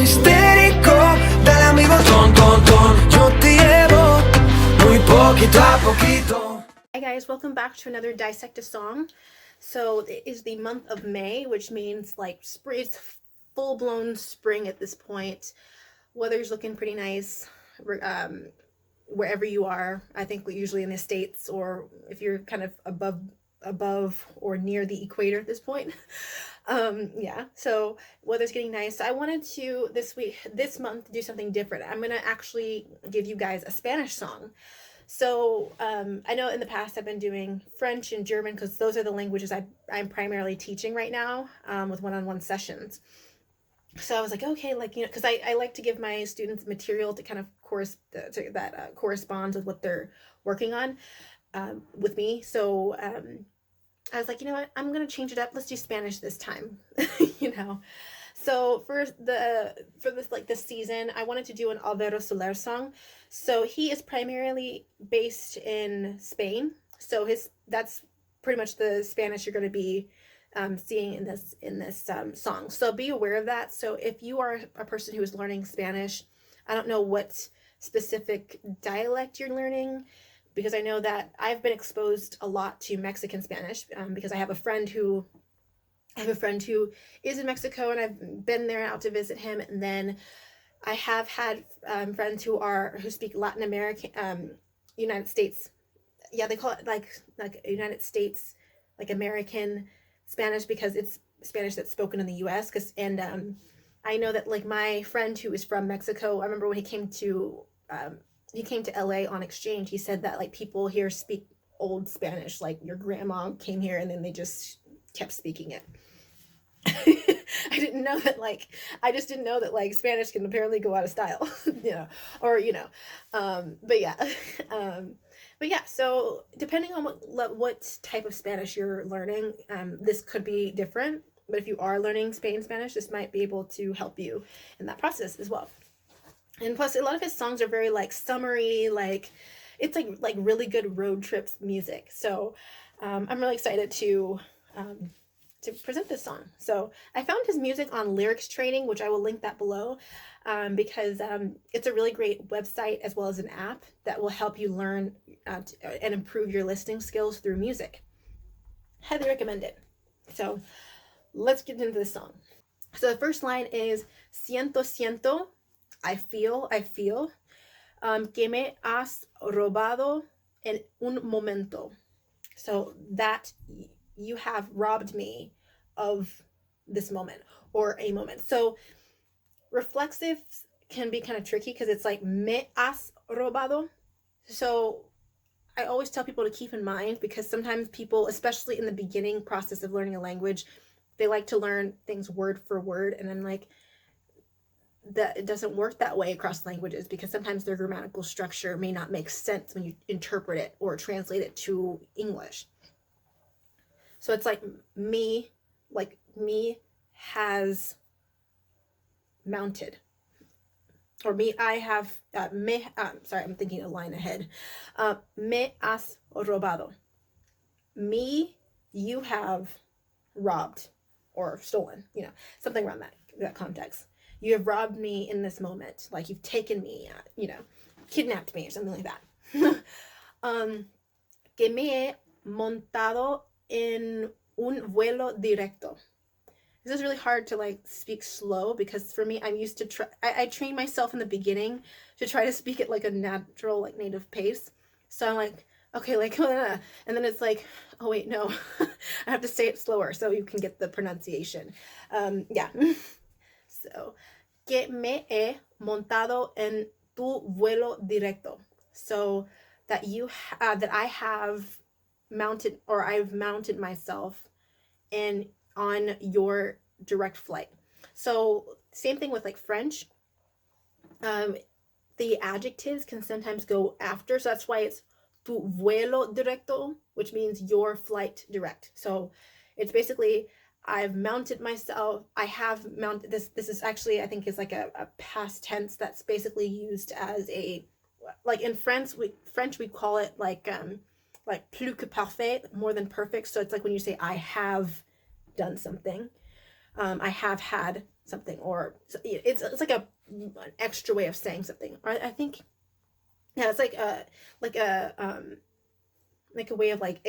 histérico, dale amigo ton, ton, ton. Yo te llevo muy poquito a poquito. Hi guys, welcome back to another Dissect a Song. So it is the month of May, which means like spring, it's full-blown spring at this point. Weather's looking pretty nice wherever you are. I think usually in the States, or if you're kind of above or near the equator at this point. Yeah, so weather's getting nice. So I wanted to this month do something different. I'm gonna actually give you guys a Spanish song. So I know in the past I've been doing French and German because those are the languages I'm primarily teaching right now with one-on-one sessions. So I was like, okay, like, you know, because I like to give my students material to kind of corresponds with what they're working on with me. So I was like, you know what, I'm gonna change it up. Let's do Spanish this time. You know. So for this season, I wanted to do an Alvaro Soler song. So he is primarily based in Spain. So that's pretty much the Spanish you're going to be seeing in this song. So be aware of that. So if you are a person who is learning Spanish, I don't know what specific dialect you're learning, because I know that I've been exposed a lot to Mexican Spanish because I have a friend who is in Mexico, and I've been there out to visit him. And then I have had friends who speak Latin American, United States. Yeah, they call it like United States, like American Spanish, because it's Spanish that's spoken in the U.S. I know that like my friend who is from Mexico, I remember when he came to LA on exchange, he said that like people here speak old Spanish, like your grandma came here and then they just kept speaking it. I just didn't know that like Spanish can apparently go out of style, but yeah, so depending on what type of Spanish you're learning, this could be different, but if you are learning Spanish, this might be able to help you in that process as well. And plus, a lot of his songs are very like summery, like it's like really good road trips music. So I'm really excited to present this song. So I found his music on Lyrics Training, which I will link that below, because it's a really great website as well as an app that will help you learn and improve your listening skills through music. Highly recommend it. So let's get into this song. So the first line is siento, I feel, que me has robado en un momento. So that you have robbed me of this moment or a moment. So reflexive can be kind of tricky because it's like me has robado. So I always tell people to keep in mind, because sometimes people, especially in the beginning process of learning a language, they like to learn things word for word, and then like that it doesn't work that way across languages, because sometimes their grammatical structure may not make sense when you interpret it or translate it to English. So it's like me has mounted, or I have, sorry, I'm thinking a line ahead. Me has robado. Me, you have robbed or stolen, something around that context. You have robbed me in this moment, like you've taken me, kidnapped me or something like that. Que me he montado en un vuelo directo. This is really hard to like speak slow, because for me, I'm used to I train myself in the beginning to try to speak at like a natural, like native pace. So I'm like, okay, like, and then it's like, oh wait, no, I have to say it slower so you can get the pronunciation. Yeah. So, que me he montado en tu vuelo directo. So that that I have mounted, or I've mounted myself on your direct flight. So same thing with like French. The adjectives can sometimes go after, so that's why it's tu vuelo directo, which means your flight direct. So it's basically I've mounted myself. I have mounted this. This is actually, I think, is like a past tense that's basically used as a, like in French we call it like plus que parfait, more than perfect. So it's like when you say I have done something, I have had something, or it's like an extra way of saying something. Or I think, yeah, it's like a way of like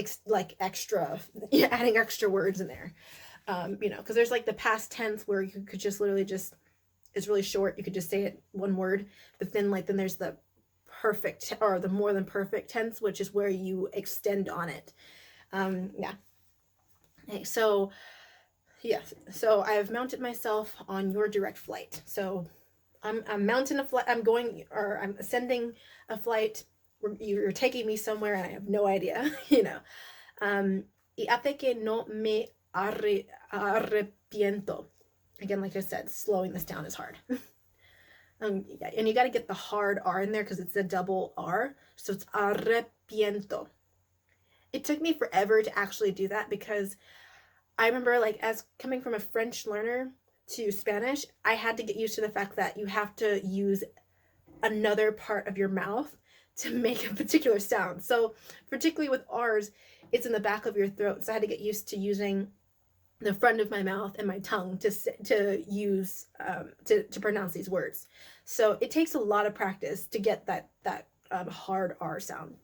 extra, adding extra words in there. Because there's like the past tense where you could just literally just, it's really short, you could just say it one word, but then there's the perfect or the more than perfect tense, which is where you extend on it. Yeah. Okay, so so I've mounted myself on your direct flight. So I'm mounting a flight, I'm ascending a flight. You're taking me somewhere and I have no idea, y hace que no me arrepiento. Again, like I said, slowing this down is hard. Yeah, and you got to get the hard R in there because it's a double R. So it's arrepiento. It took me forever to actually do that because I remember, like, as coming from a French learner to Spanish, I had to get used to the fact that you have to use another part of your mouth to make a particular sound. So particularly with R's, it's in the back of your throat. So I had to get used to using the front of my mouth and my tongue to use to pronounce these words. So it takes a lot of practice to get that hard R sound.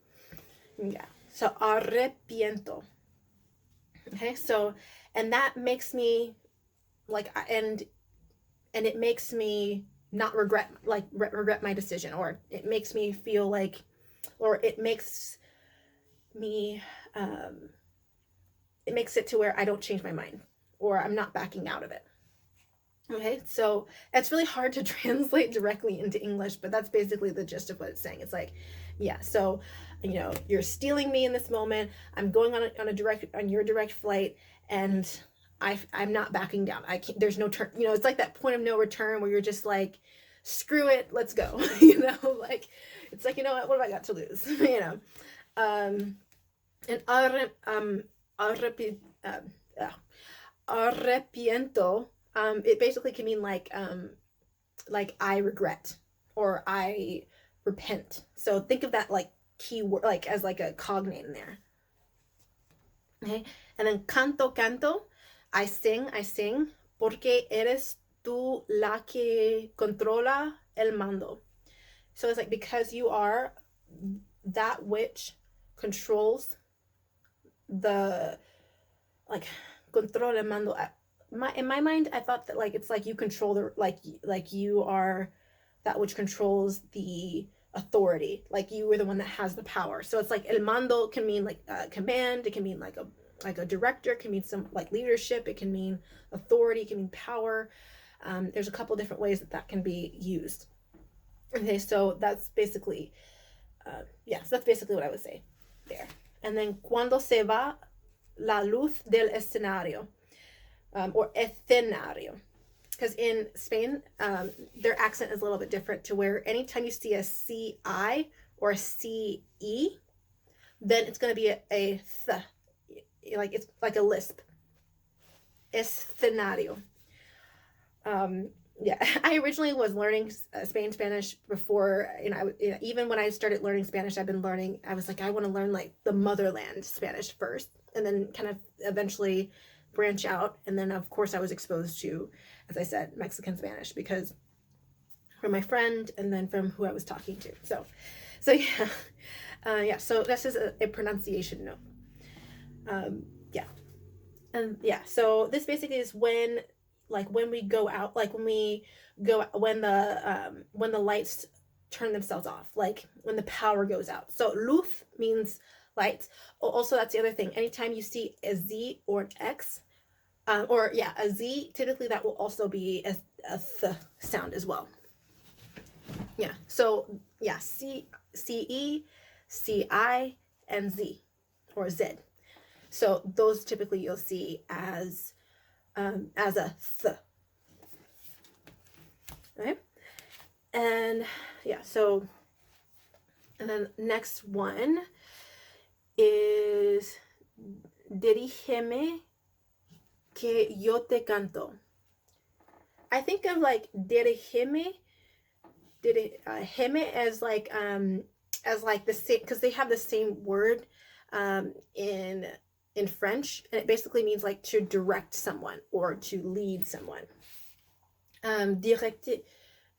Yeah. So arrepiento. Okay. So, and that makes me like, and it makes me not regret my decision, or it makes me feel like, or it makes me it makes it to where I don't change my mind, or I'm not backing out of it. Okay, so it's really hard to translate directly into English, but that's basically the gist of what it's saying. It's like, yeah, so you're stealing me in this moment. I'm going on your direct flight, and I'm not backing down. I can't. There's no turn. It's like that point of no return where you're just like, screw it, let's go. Like it's like, what have I got to lose? And arrepiento, it basically can mean like I regret or I repent. So think of that like keyword, like as like a cognate in there. Okay, and then canto, I sing, porque eres tú la que controla el mando. So it's like, because you are that which controls the, like, control el mando. In my mind, I thought that like it's like you control the, like you are that which controls the authority, like you were the one that has the power. So it's like el mando can mean like command, it can mean like a director, it can mean some like leadership, it can mean authority, it can mean power. There's a couple different ways that can be used. Okay, so that's basically so that's basically what I would say there. And then cuando se va la luz del escenario, or escenario, because in Spain their accent is a little bit different, to where anytime you see a CI or a CE, then it's going to be a th, like it's like a lisp. Escenario. I originally was learning Spanish before, even when I started learning Spanish, I was like, I want to learn like the motherland Spanish first, and then kind of eventually branch out. And then of course I was exposed to, as I said, Mexican Spanish, because from my friend and then from who I was talking to. So so this is a pronunciation note. So this basically is when we go out, like when the lights turn themselves off, like when the power goes out. So luz means lights. Also, that's the other thing. Anytime you see a Z or an X, a Z, typically that will also be a th sound as well. Yeah. So yeah, CE, CI, and Z, or Z. So those typically you'll see as a th. Okay. And so, and then next one is dirígeme que yo te canto. I think of like dirígeme as like the same, because they have the same word in French, and it basically means like to direct someone or to lead someone. Directe,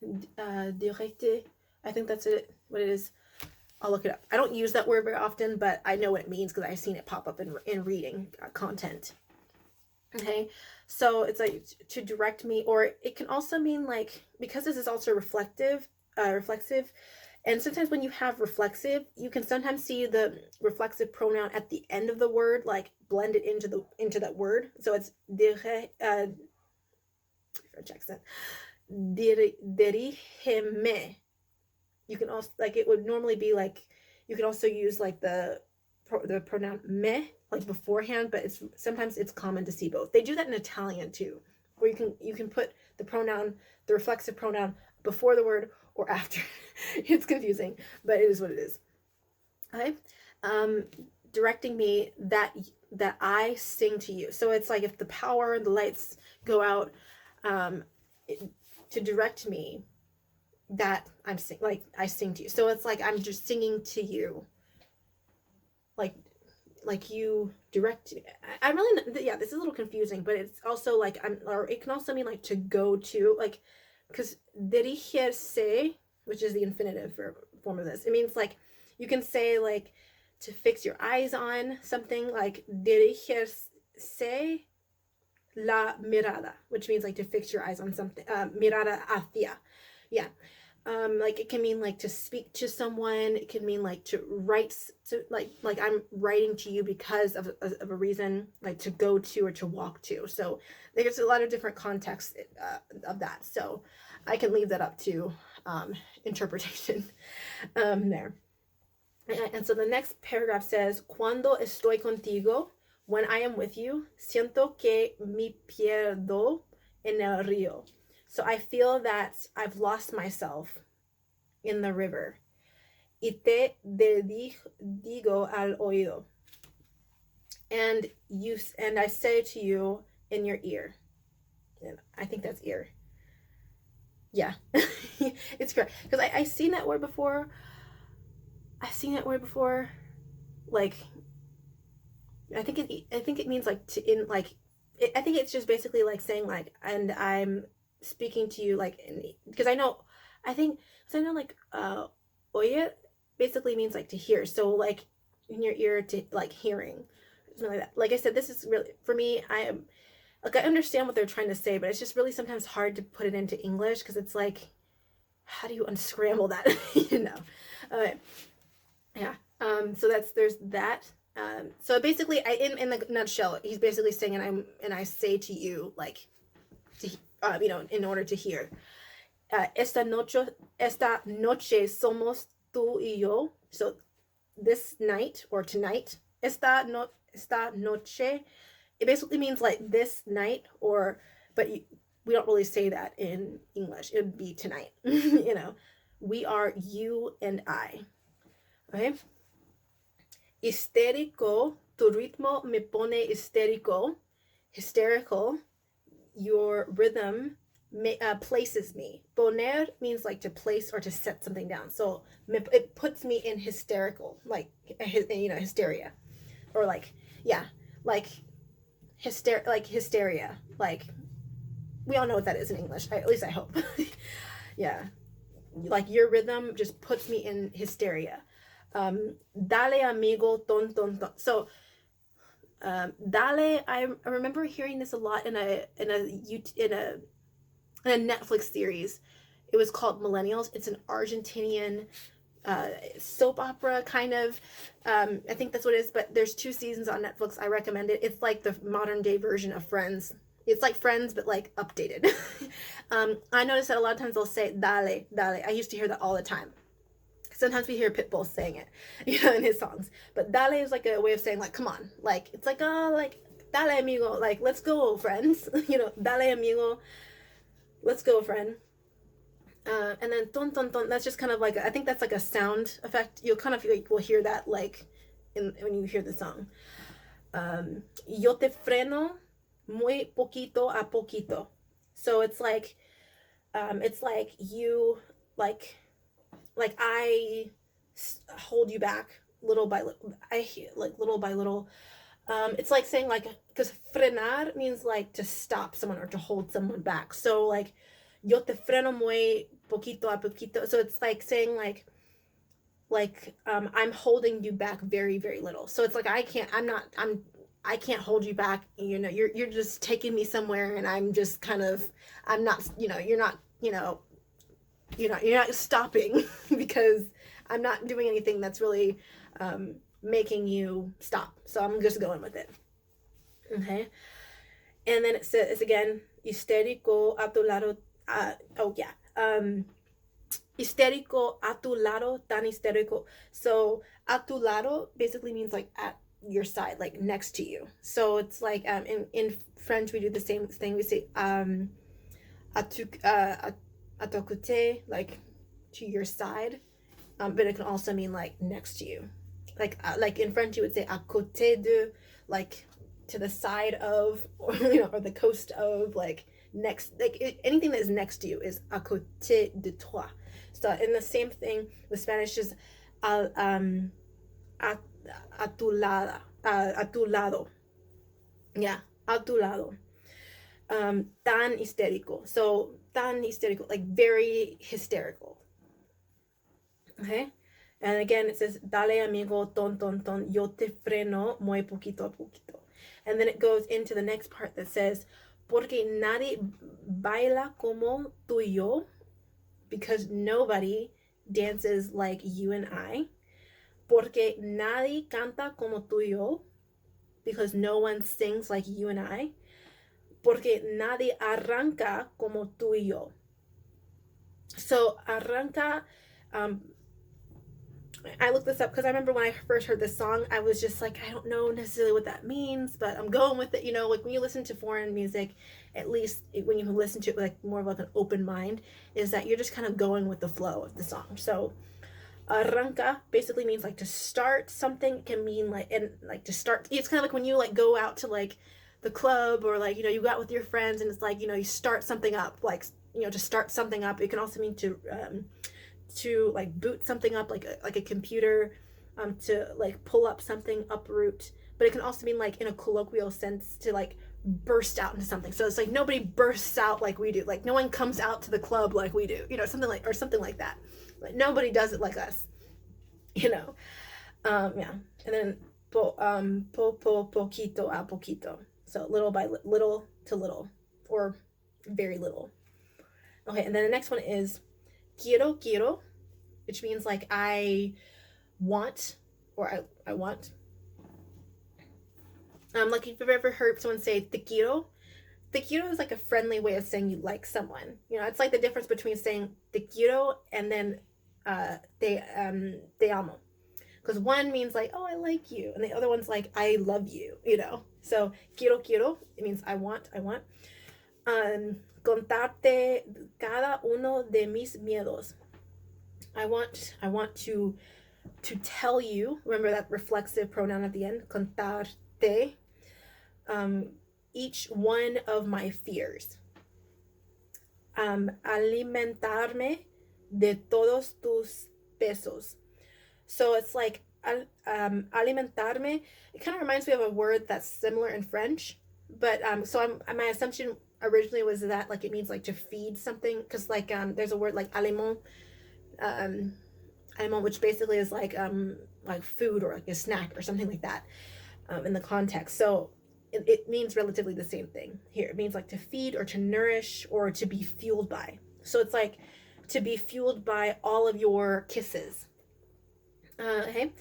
directe, I think that's it, what it is. I'll look it up. I don't use that word very often, but I know what it means because I've seen it pop up in reading content. Okay, so it's like to direct me, or it can also mean like, because this is also reflective, and sometimes when you have reflexive, you can sometimes see the reflexive pronoun at the end of the word, like blend it into that word. So it's French accent, dirigeme. You can also, like, it would normally be like, you can also use like the pronoun me like beforehand, but sometimes it's common to see both. They do that in Italian too, where you can put the reflexive pronoun before the word or after. It's confusing, but it is what it is. Okay. Directing me that I sing to you. So it's like if the lights go out, to direct me that I sing to you. So it's like I'm just singing to you, like you direct me. I really, yeah, this is a little confusing, but it's also like or it can also mean like to go to, like, because dirigirse, which is the infinitive form of this, it means like you can say like to fix your eyes on something, like dirigirse la mirada, which means like to fix your eyes on something. Mirada hacia, yeah. Like it can mean like to speak to someone. It can mean like to write, to like I'm writing to you because of a reason, like to go to or to walk to. So there's a lot of different contexts of that. So I can leave that up to interpretation there. And so the next paragraph says, Cuando estoy contigo, when I am with you, siento que me pierdo en el río. So I feel that I've lost myself in the river. Y te digo al oído. And I say to you in your ear. And I think that's ear. Yeah, it's correct. Because I've seen that word before. Like, I think it means like to, in like, I think it's just basically like saying like, and I'm speaking to you like, because I know like oye basically means like to hear, so like in your ear, to like hearing, something like that. Like I said, this is really, for me, I understand what they're trying to say, but it's just really sometimes hard to put it into English, because it's like, how do you unscramble that? Yeah. So there's that. So basically, in the nutshell, he's basically saying, and I say to you, like, to, in order to hear. Esta noche somos tú y yo. So this night, or tonight, esta noche, it basically means like this night, but we don't really say that in English. It would be tonight. We are you and I. Okay. Histerico, tu ritmo me pone histérico. Hysterical, your rhythm places me. Poner means like to place or to set something down. So it puts me in hysterical, like, hysteria, or like, yeah, like hysteria. Like, we all know what that is in English. At least I hope. Yeah, like your rhythm just puts me in hysteria. Dale amigo, ton ton ton. So dale, I remember hearing this a lot in a Netflix series. It was called Millennials. It's an Argentinian soap opera kind of. I think that's what it is, but there's 2 seasons on Netflix. I recommend it. It's like the modern day version of Friends. It's like Friends, but like updated. I noticed that a lot of times they'll say dale, dale. I used to hear that all the time. Sometimes we hear Pitbull saying it, in his songs. But dale is like a way of saying like, come on. Like, it's like, oh, like, dale amigo, like, let's go, friends. Dale amigo, let's go, friend. And then ton ton ton, that's just kind of like, I think that's like a sound effect. You'll kind of like, will hear that like when you hear the song. Yo te freno muy poquito a poquito. So it's like you, like I hold you back little by little. Little by little. It's like saying like, because frenar means like to stop someone or to hold someone back. So like, Yo te freno muy poquito a poquito. So it's like saying I'm holding you back very, very little. So it's like I can't hold you back. You know, you're just taking me somewhere, and I'm just kind of, I'm not, you're not, you're not stopping because I'm not doing anything that's really making you stop. So I'm just going with it. Okay. And then it says again, histérico a tu lado. Histerico a tu lado, tan histérico. So a tu lado basically means like at your side, like next to you. So it's like in French we do the same thing. We say à ton côté, like to your side. But it can also mean like next to you. Like in French you would say à côté de, like to the side of, or or the coast of, like next, like anything that is next to you is à côté de toi. So in the same thing with Spanish is a tu lado. Yeah, a tu lado. Tan histérico. So tan histérico, like very hysterical. Okay. And again it says dale amigo ton ton ton, yo te freno muy poquito a poquito. And then it goes into the next part that says porque nadie baila como tú y yo, because nobody dances like you and I. Porque nadie canta como tú y yo, because no one sings like you and I. Porque nadie arranca como tú y yo. So arranca, I looked this up because I remember when I first heard this song, I was just like, I don't know necessarily what that means, but I'm going with it. Like when you listen to foreign music, at least when you listen to it with like more of like an open mind, is that you're just kind of going with the flow of the song. So arranca basically means like to start something. It can mean like, and like to start, it's kind of like when you like go out to like the club, or like, you go out with your friends and it's like, you start something up, like, to start something up. It can also mean to like boot something up, like a computer, to like pull up something, uproot. But it can also mean like in a colloquial sense to like burst out into something. So it's like nobody bursts out like we do. Like no one comes out to the club like we do. Something like that. Like nobody does it like us. Yeah. And then poquito a poquito. So little by little to little, or very little. Okay, and then the next one is quiero, which means like I want, or I want. Like if you've ever heard someone say te quiero is like a friendly way of saying you like someone. It's like the difference between saying te quiero and then te amo. Because one means like, oh, I like you, and the other one's like, I love you, So quiero, it means I want. Contarte cada uno de mis miedos. I want to tell you, remember that reflexive pronoun at the end, contarte, each one of my fears. Alimentarme de todos tus besos. So it's like alimentarme. It kind of reminds me of a word that's similar in French, but so my assumption originally was that like it means like to feed something, because like there's a word like aliment, which basically is like food, or like a snack or something like that, in the context. So it means relatively the same thing here. It means like to feed or to nourish or to be fueled by. So it's like to be fueled by all of your kisses. Okay.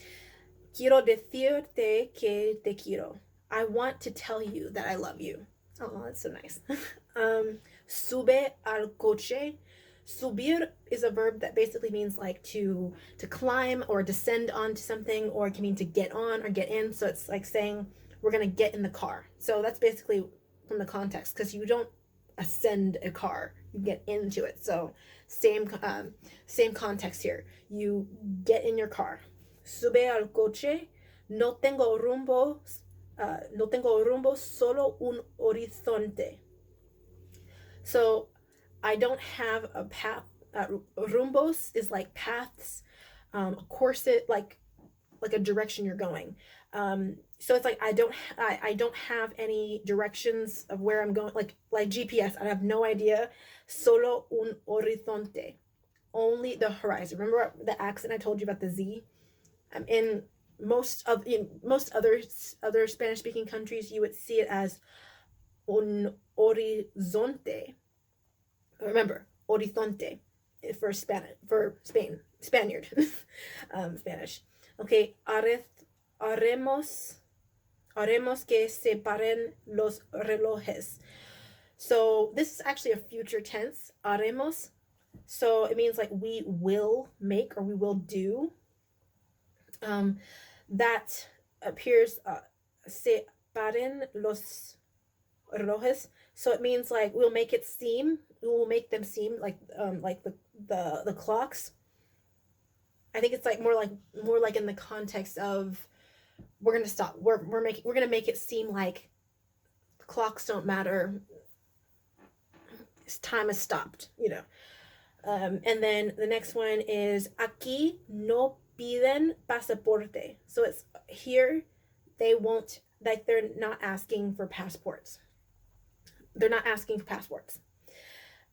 Quiero decirte que te quiero. I want to tell you that I love you. Oh, that's so nice. Sube al coche. Subir is a verb that basically means like to climb or descend onto something, or it can mean to get on or get in. So it's like saying we're going to get in the car. So that's basically from the context, because you don't ascend a car, you get into it. So same context here. You get in your car. Sube al coche. No tengo rumbo, solo un horizonte. So I don't have a path. Rumbos is like paths, a course, like a direction you're going. So it's like I don't have any directions of where I'm going, like GPS. I have no idea. Solo un horizonte. Only the horizon. Remember the accent I told you about the Z? In most other Spanish speaking countries, you would see it as un horizonte. Remember, horizonte for Spaniard, Spanish. Okay, haremos que separen los relojes. So this is actually a future tense, haremos. So it means like we will make or we will do. That appears separen los relojes. So it means like we'll make them seem like the clocks. I think it's like more like in the context of we're gonna stop. We're gonna make it seem like clocks don't matter. Time has stopped, you know. And then the next one is aquí no piden pasaporte. So it's here they won't, like they're not asking for passports. They're not asking for passports.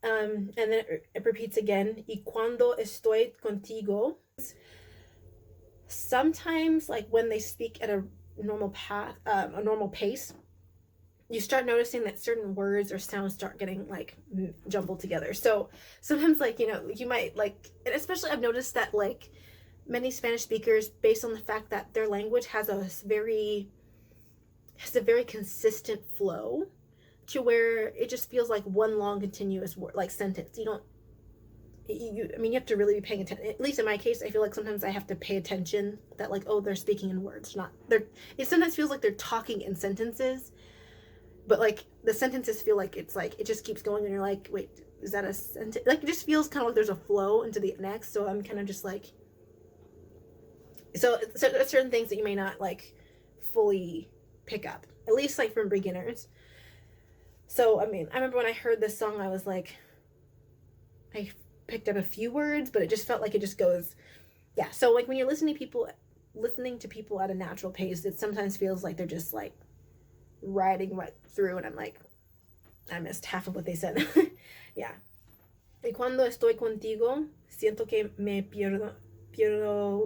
And then it repeats again. Y cuando estoy contigo. Sometimes, like when they speak at a normal pace, you start noticing that certain words or sounds start getting like jumbled together. So sometimes, like, you know, you might like, and especially I've noticed that like many Spanish speakers, based on the fact that their language has a very consistent flow, to where it just feels like one long continuous word, like sentence. You have to really be paying attention. At least in my case, I feel like sometimes I have to pay attention that like, oh, they're speaking in words, it sometimes feels like they're talking in sentences, but like the sentences feel like it's like it just keeps going and you're like, wait, is that a sentence? Like it just feels kind of like there's a flow into the next. So I'm kind of just like, so there's certain things that you may not like fully pick up, at least like from beginners. So I mean, I remember when I heard this song, I was like, I picked up a few words, but it just felt like it just goes, yeah. So like when you're listening to people at a natural pace, it sometimes feels like they're just like riding right through, and I'm like, I missed half of what they said. Yeah. Y cuando estoy contigo, siento que me pierdo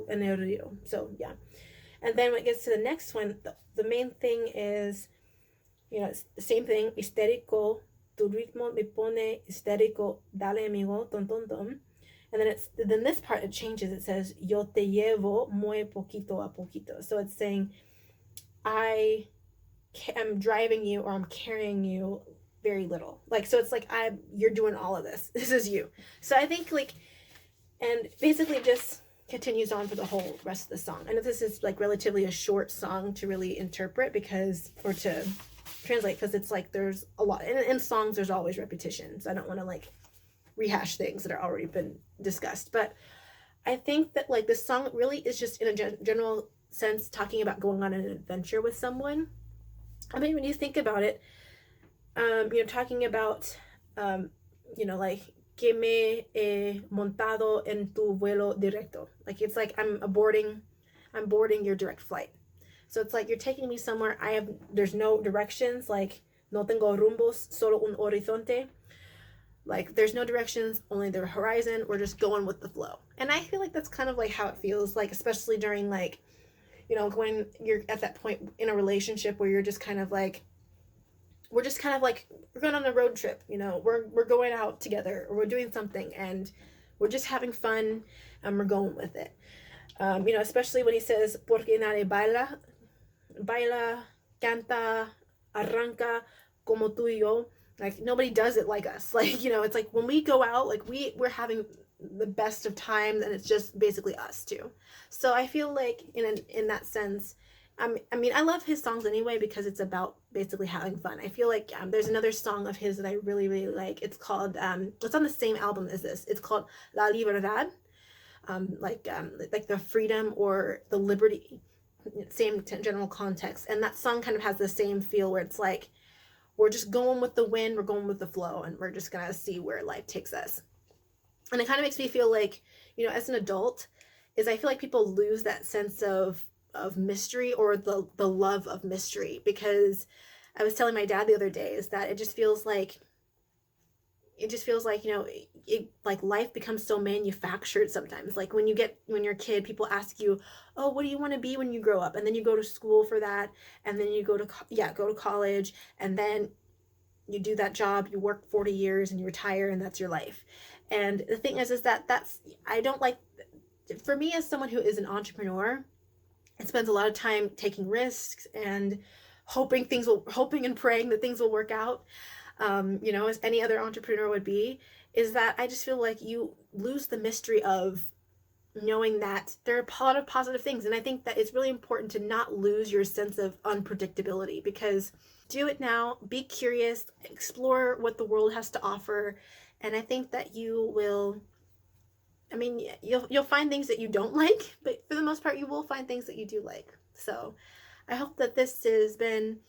en el río. So yeah. And then when it gets to the next one, the main thing is, you know, it's the same thing. Histerico, tu ritmo me pone histérico, dale amigo, ton ton ton. And then this part it changes. It says yo te llevo muy poquito a poquito. So it's saying I am driving you, or I'm carrying you very little. Like, so it's like you're doing all of this. This is you. So I think like, and basically just continues on for the whole rest of the song. I know this is like relatively a short song to really interpret or to translate, because it's like there's a lot in songs. There's always repetition, so I don't want to like rehash things that are already been discussed. But I think that like this song really is just in a general sense talking about going on an adventure with someone. I mean, when you think about it, talking about like que me he montado en tu vuelo directo. Like it's like I'm boarding your direct flight. So it's like you're taking me somewhere there's no directions, like no tengo rumbos, solo un horizonte. Like there's no directions, only the horizon. We're just going with the flow. And I feel like that's kind of like how it feels like, especially during like, when you're at that point in a relationship where you're just kind of like, we're going on a road trip, we're going out together, or we're doing something and we're just having fun and we're going with it. Especially when he says, porque nadie baila, canta, arranca como tú y yo. Like nobody does it like us. Like, it's like when we go out, like we're having the best of times, and it's just basically us two. So I feel like in that sense, I love his songs anyway, because it's about basically having fun. I feel like there's another song of his that I really, really like. It's called, it's on the same album as this. It's called La Libertad, like the freedom or the liberty, same general context. And that song kind of has the same feel, where it's like, we're just going with the wind, we're going with the flow, and we're just going to see where life takes us. And it kind of makes me feel like, as an adult, I feel like people lose that sense of mystery, or the love of mystery, because I was telling my dad the other day is that it just feels like, it just feels like, like life becomes so manufactured sometimes. Like when you're a kid, people ask you, oh, what do you want to be when you grow up? And then you go to school for that, and then you go to college, and then you do that job, you work 40 years and you retire, and that's your life. And the thing is I don't like, for me as someone who is an entrepreneur, it spends a lot of time taking risks and hoping and praying that things will work out, as any other entrepreneur would be, is that I just feel like you lose the mystery of knowing that there are a lot of positive things. And I think that it's really important to not lose your sense of unpredictability, because do it now, be curious, explore what the world has to offer. And I think that you'll find things that you don't like, but for the most part, you will find things that you do like. So I hope that this has been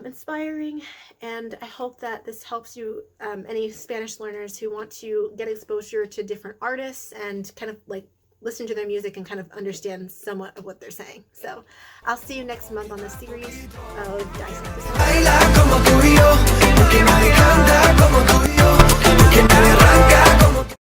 inspiring, and I hope that this helps you, any Spanish learners who want to get exposure to different artists and kind of like listen to their music and kind of understand somewhat of what they're saying. So I'll see you next month on the series of Dissect.